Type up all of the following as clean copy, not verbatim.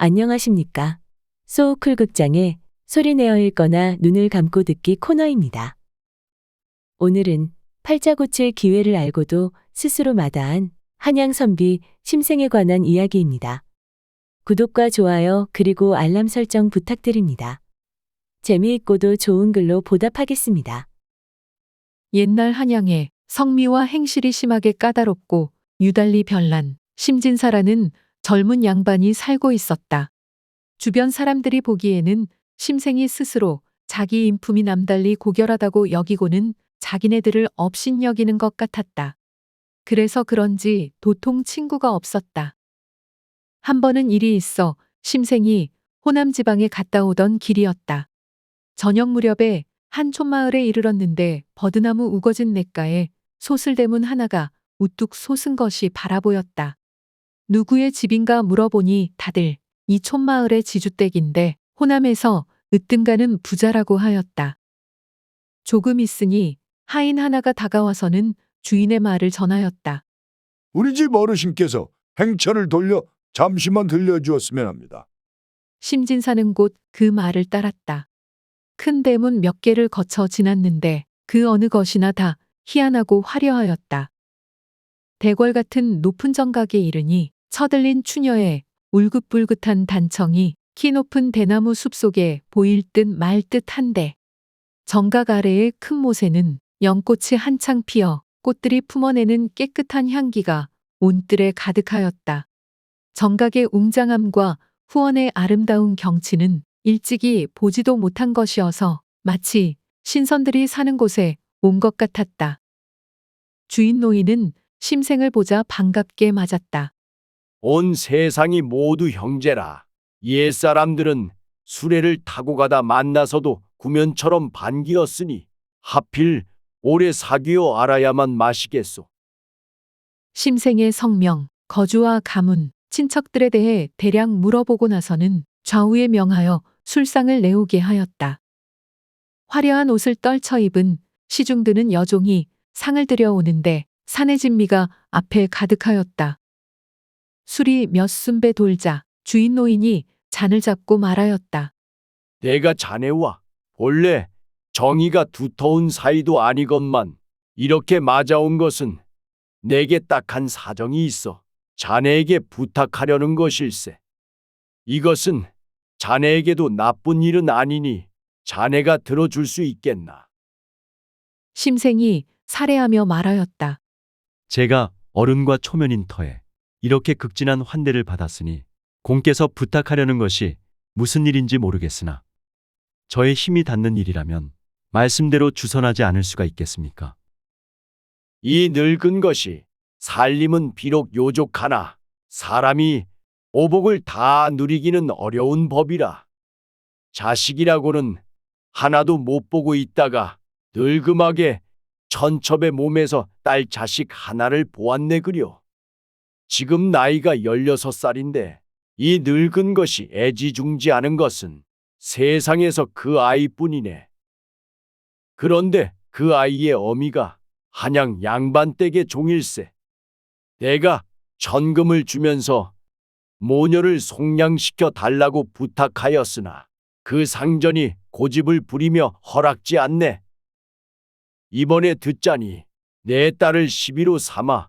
안녕하십니까. 소우쿨 극장의 소리내어 읽거나 눈을 감고 듣기 코너입니다. 오늘은 팔자 고칠 기회를 알고도 스스로 마다한 한양선비 심생에 관한 이야기입니다. 구독과 좋아요 그리고 알람 설정 부탁드립니다. 재미있고도 좋은 글로 보답하겠습니다. 옛날 한양에 성미와 행실이 심하게 까다롭고 유달리 별난 심진사라는 젊은 양반이 살고 있었다. 주변 사람들이 보기에는 심생이 스스로 자기 인품이 남달리 고결하다고 여기고는 자기네들을 업신여기는 것 같았다. 그래서 그런지 도통 친구가 없었다. 한 번은 일이 있어 심생이 호남 지방에 갔다 오던 길이었다. 저녁 무렵에 한 촌마을에 이르렀는데 버드나무 우거진 냇가에 소슬대문 하나가 우뚝 솟은 것이 바라보였다. 누구의 집인가 물어보니 다들 이 촌마을의 지주댁인데 호남에서 으뜸가는 부자라고 하였다. 조금 있으니 하인 하나가 다가와서는 주인의 말을 전하였다. 우리 집 어르신께서 행차를 돌려 잠시만 들려주었으면 합니다. 심진사는 곧 그 말을 따랐다. 큰 대문 몇 개를 거쳐 지났는데 그 어느 것이나 다 희한하고 화려하였다. 대궐 같은 높은 정각에 이르니 쳐들린 추녀의 울긋불긋한 단청이 키 높은 대나무 숲 속에 보일 듯 말 듯한데 정각 아래의 큰 못에는 연꽃이 한창 피어 꽃들이 품어내는 깨끗한 향기가 온뜰에 가득하였다. 정각의 웅장함과 후원의 아름다운 경치는 일찍이 보지도 못한 것이어서 마치 신선들이 사는 곳에 온 것 같았다. 주인 노인은 심생을 보자 반갑게 맞았다. 온 세상이 모두 형제라. 옛사람들은 수레를 타고 가다 만나서도 구면처럼 반기었으니 하필 오래 사귀어 알아야만 마시겠소. 심생의 성명, 거주와 가문, 친척들에 대해 대략 물어보고 나서는 좌우에 명하여 술상을 내오게 하였다. 화려한 옷을 떨쳐 입은 시중드는 여종이 상을 들여오는데 산의 진미가 앞에 가득하였다. 술이 몇 순배 돌자 주인 노인이 잔을 잡고 말하였다. 내가 자네와 본래 정의가 두터운 사이도 아니건만 이렇게 맞아온 것은 내게 딱한 사정이 있어 자네에게 부탁하려는 것일세. 이것은 자네에게도 나쁜 일은 아니니 자네가 들어줄 수 있겠나. 심생이 살해하며 말하였다. 제가 어른과 초면인 터에 이렇게 극진한 환대를 받았으니 공께서 부탁하려는 것이 무슨 일인지 모르겠으나 저의 힘이 닿는 일이라면 말씀대로 주선하지 않을 수가 있겠습니까? 이 늙은 것이 살림은 비록 요족하나 사람이 오복을 다 누리기는 어려운 법이라. 자식이라고는 하나도 못 보고 있다가 늙음하게 천첩의 몸에서 딸 자식 하나를 보았네 그려. 지금 나이가 16살인데 이 늙은 것이 애지중지하는 것은 세상에서 그 아이뿐이네. 그런데 그 아이의 어미가 한양 양반댁의 종일세. 내가 천금을 주면서 모녀를 송양시켜 달라고 부탁하였으나 그 상전이 고집을 부리며 허락지 않네. 이번에 듣자니 내 딸을 시비로 삼아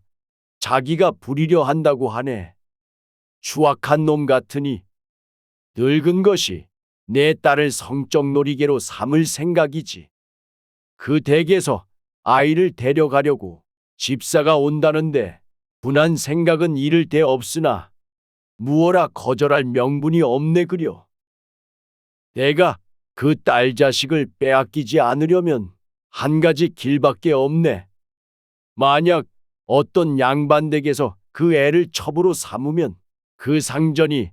자기가 부리려 한다고 하네. 추악한 놈 같으니 늙은 것이 내 딸을 성적 놀이개로 삼을 생각이지. 그 댁에서 아이를 데려가려고 집사가 온다는데 분한 생각은 이를 데 없으나 무어라 거절할 명분이 없네 그려. 내가 그 딸 자식을 빼앗기지 않으려면 한 가지 길밖에 없네. 만약 어떤 양반댁에서 그 애를 첩으로 삼으면 그 상전이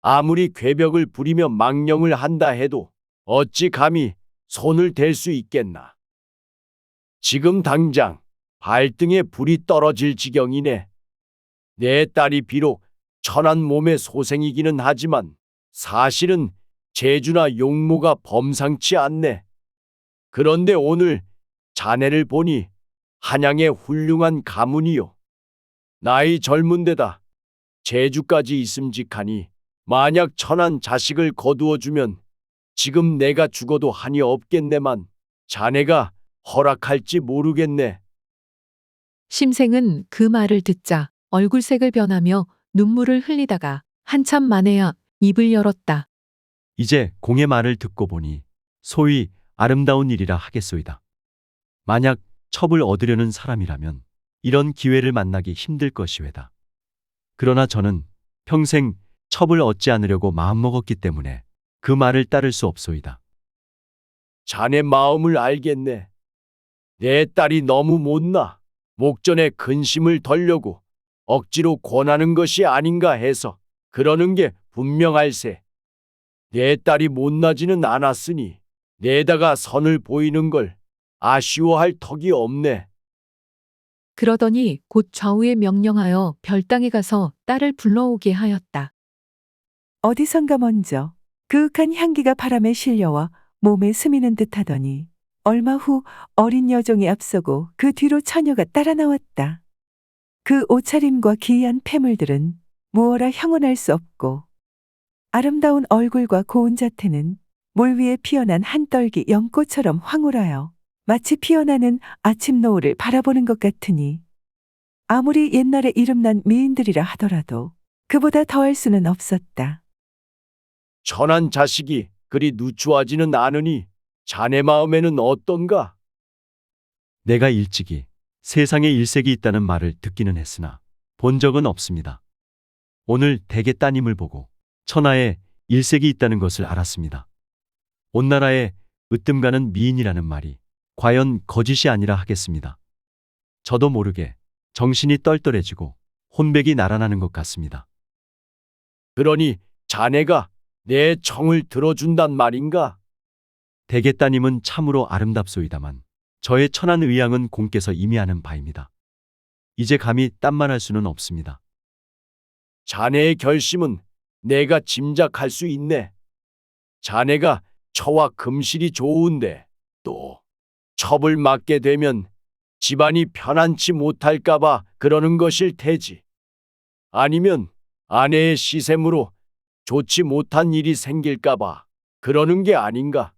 아무리 괴벽을 부리며 망령을 한다 해도 어찌 감히 손을 댈 수 있겠나. 지금 당장 발등에 불이 떨어질 지경이네. 내 딸이 비록 천한 몸의 소생이기는 하지만 사실은 재주나 용모가 범상치 않네. 그런데 오늘 자네를 보니 한양의 훌륭한 가문이요. 나이 젊은 데다 재주까지 있음직하니 만약 천한 자식을 거두어주면 지금 내가 죽어도 한이 없겠네만 자네가 허락할지 모르겠네. 심생은 그 말을 듣자 얼굴색을 변하며 눈물을 흘리다가 한참 만에야 입을 열었다. 이제 공의 말을 듣고 보니 소위 아름다운 일이라 하겠소이다. 만약 첩을 얻으려는 사람이라면 이런 기회를 만나기 힘들 것이외다. 그러나 저는 평생 첩을 얻지 않으려고 마음먹었기 때문에 그 말을 따를 수 없소이다. 자네 마음을 알겠네. 내 딸이 너무 못나 목전에 근심을 덜려고 억지로 권하는 것이 아닌가 해서 그러는 게 분명할세. 내 딸이 못나지는 않았으니 내다가 선을 보이는 걸 아쉬워할 턱이 없네. 그러더니 곧 좌우에 명령하여 별당에 가서 딸을 불러오게 하였다. 어디선가 먼저 그윽한 향기가 바람에 실려와 몸에 스미는 듯하더니 얼마 후 어린 여종이 앞서고 그 뒤로 처녀가 따라 나왔다. 그 옷차림과 기이한 폐물들은 무어라 형언할 수 없고 아름다운 얼굴과 고운 자태는 물 위에 피어난 한 떨기 연꽃처럼 황홀하여 마치 피어나는 아침 노을을 바라보는 것 같으니 아무리 옛날에 이름난 미인들이라 하더라도 그보다 더할 수는 없었다. 천한 자식이 그리 누추하지는 않으니 자네 마음에는 어떤가? 내가 일찍이 세상에 일색이 있다는 말을 듣기는 했으나 본 적은 없습니다. 오늘 댁의 따님을 보고 천하에 일색이 있다는 것을 알았습니다. 온 나라에 으뜸가는 미인이라는 말이 과연 거짓이 아니라 하겠습니다. 저도 모르게 정신이 떨떨해지고 혼백이 날아나는 것 같습니다. 그러니 자네가 내 청을 들어준단 말인가? 댁의 따님은 참으로 아름답소이다만 저의 천한 의향은 공께서 이미 아는 바입니다. 이제 감히 딴말할 수는 없습니다. 자네의 결심은 내가 짐작할 수 있네. 자네가 처와 금실이 좋은데 또 첩을 맡게 되면 집안이 편안치 못할까봐 그러는 것일 테지. 아니면 아내의 시샘으로 좋지 못한 일이 생길까봐 그러는 게 아닌가?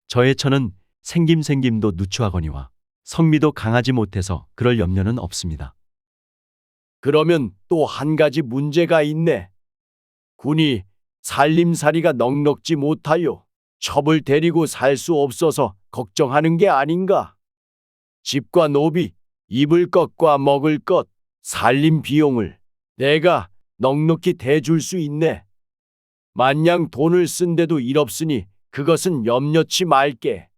저의 처는 생김도 누추하거니와 성미도 강하지 못해서 그럴 염려는 없습니다. 그러면 또 한 가지 문제가 있네. 군이 살림살이가 넉넉지 못하여 첩을 데리고 살 수 없어서 걱정하는 게 아닌가? 집과 노비, 입을 것과 먹을 것, 살림 비용을 내가 넉넉히 대줄 수 있네. 만냥 돈을 쓴데도 일 없으니 그것은 염려치 말게.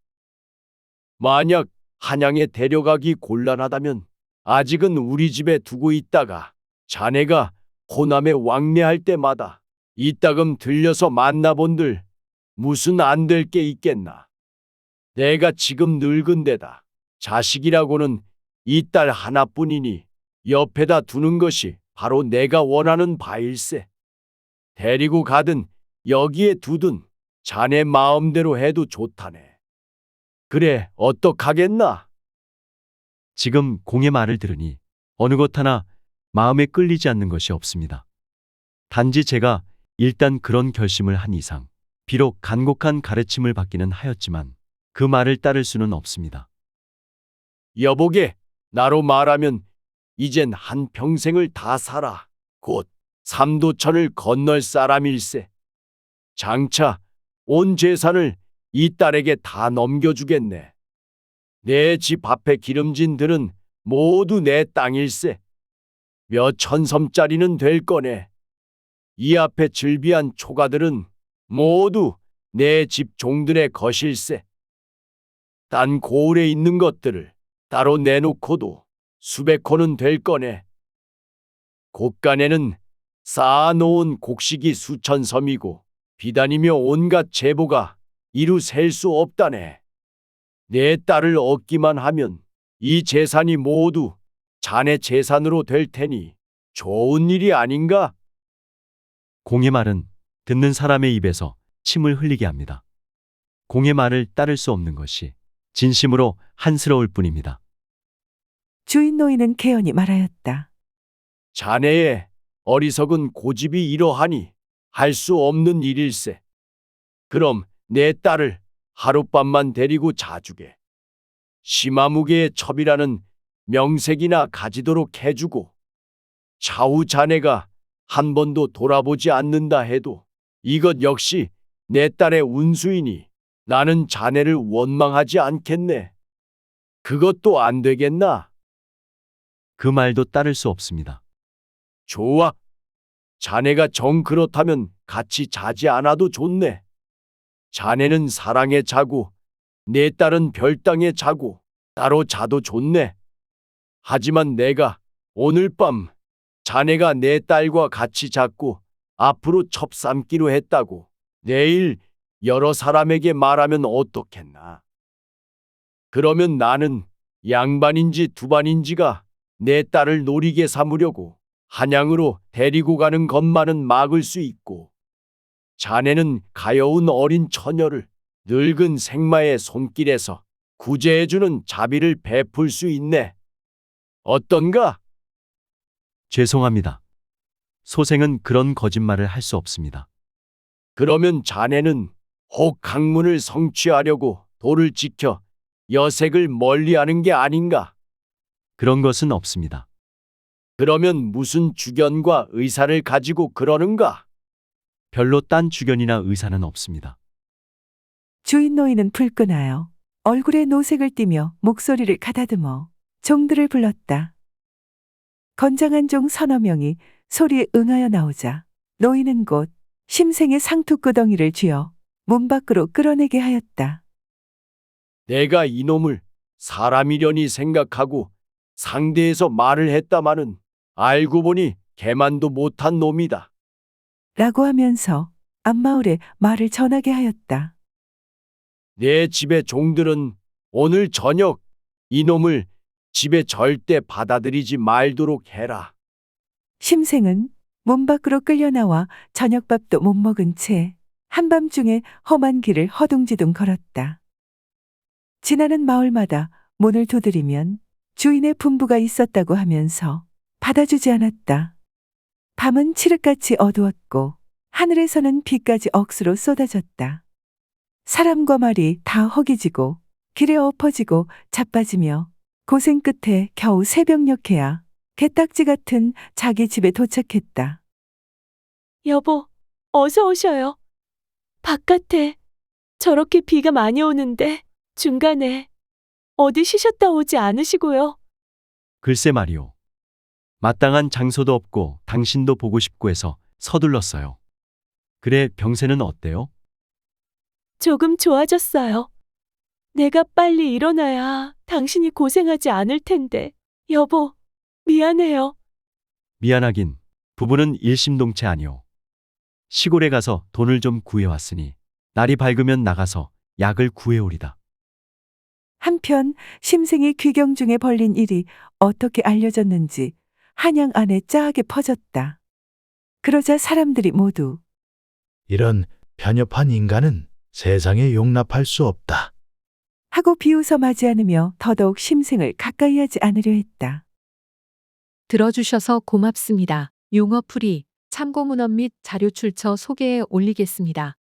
만약 한양에 데려가기 곤란하다면 아직은 우리 집에 두고 있다가 자네가 호남에 왕래할 때마다 이따금 들려서 만나본들 무슨 안 될 게 있겠나. 내가 지금 늙은데다 자식이라고는 이 딸 하나뿐이니 옆에다 두는 것이 바로 내가 원하는 바일세. 데리고 가든 여기에 두든 자네 마음대로 해도 좋다네. 그래, 어떡하겠나? 지금 공의 말을 들으니 어느 것 하나 마음에 끌리지 않는 것이 없습니다. 단지 제가 일단 그런 결심을 한 이상 비록 간곡한 가르침을 받기는 하였지만 그 말을 따를 수는 없습니다. 여보게, 나로 말하면 이젠 한 평생을 다 살아 곧 삼도천을 건널 사람일세. 장차 온 재산을 이 딸에게 다 넘겨주겠네. 내 집 앞에 기름진 들은 모두 내 땅일세. 몇 천섬짜리는 될 거네. 이 앞에 즐비한 초가들은 모두 내 집 종들의 것일세. 딴 고을에 있는 것들을 따로 내놓고도 수백 호는 될 거네. 곳간에는 쌓아놓은 곡식이 수천 섬이고 비단이며 온갖 제보가 이루 셀 수 없다네. 내 딸을 얻기만 하면 이 재산이 모두 자네 재산으로 될 테니 좋은 일이 아닌가? 공의 말은 듣는 사람의 입에서 침을 흘리게 합니다. 공의 말을 따를 수 없는 것이 진심으로 한스러울 뿐입니다. 주인 노인은 개연히 말하였다. 자네의 어리석은 고집이 이러하니 할 수 없는 일일세. 그럼 내 딸을 하룻밤만 데리고 자주게. 심화무게의 첩이라는 명색이나 가지도록 해주고, 차후 자네가 한 번도 돌아보지 않는다 해도 이것 역시 내 딸의 운수이니 나는 자네를 원망하지 않겠네. 그것도 안 되겠나? 그 말도 따를 수 없습니다. 좋아. 자네가 정 그렇다면 같이 자지 않아도 좋네. 자네는 사랑에 자고 내 딸은 별땅에 자고 따로 자도 좋네. 하지만 내가 오늘 밤 자네가 내 딸과 같이 잤고 앞으로 첩삼기로 했다고 내일 여러 사람에게 말하면 어떻겠나? 그러면 나는 양반인지 두반인지가 내 딸을 노리게 삼으려고 한양으로 데리고 가는 것만은 막을 수 있고, 자네는 가여운 어린 처녀를 늙은 생마의 손길에서 구제해주는 자비를 베풀 수 있네. 어떤가? 죄송합니다. 소생은 그런 거짓말을 할 수 없습니다. 그러면 자네는 혹 강문을 성취하려고 도를 지켜 여색을 멀리하는 게 아닌가? 그런 것은 없습니다. 그러면 무슨 주견과 의사를 가지고 그러는가? 별로 딴 주견이나 의사는 없습니다. 주인 노인은 불끈하여 얼굴에 노색을 띠며 목소리를 가다듬어 종들을 불렀다. 건장한 종 서너 명이 소리에 응하여 나오자 노인은 곧 심생의 상투구덩이를 쥐어 문 밖으로 끌어내게 하였다. 내가 이놈을 사람이려니 생각하고 상대해서 말을 했다마는 알고 보니 개만도 못한 놈이다. 라고 하면서 앞마을에 말을 전하게 하였다. 내 집의 종들은 오늘 저녁 이놈을 집에 절대 받아들이지 말도록 해라. 심생은 문 밖으로 끌려나와 저녁밥도 못 먹은 채 한밤중에 험한 길을 허둥지둥 걸었다. 지나는 마을마다 문을 두드리면 주인의 분부가 있었다고 하면서 받아주지 않았다. 밤은 칠흑같이 어두웠고 하늘에서는 비까지 억수로 쏟아졌다. 사람과 말이 다 허기지고 길에 엎어지고 자빠지며 고생 끝에 겨우 새벽녘에야 개딱지 같은 자기 집에 도착했다. 여보, 어서 오셔요. 바깥에 저렇게 비가 많이 오는데 중간에 어디 쉬셨다 오지 않으시고요. 글쎄 말이오. 마땅한 장소도 없고 당신도 보고 싶고 해서 서둘렀어요. 그래, 병세는 어때요? 조금 좋아졌어요. 내가 빨리 일어나야 당신이 고생하지 않을 텐데. 여보, 미안해요. 미안하긴 부부는 일심동체 아니오. 시골에 가서 돈을 좀 구해왔으니 날이 밝으면 나가서 약을 구해오리다. 한편 심생이 귀경 중에 벌린 일이 어떻게 알려졌는지 한양 안에 짜하게 퍼졌다. 그러자 사람들이 모두 이런 편협한 인간은 세상에 용납할 수 없다. 하고 비웃어 맞이하느며 더더욱 심생을 가까이 하지 않으려 했다. 들어주셔서 고맙습니다. 용어풀이 참고문헌 및 자료 출처 소개에 올리겠습니다.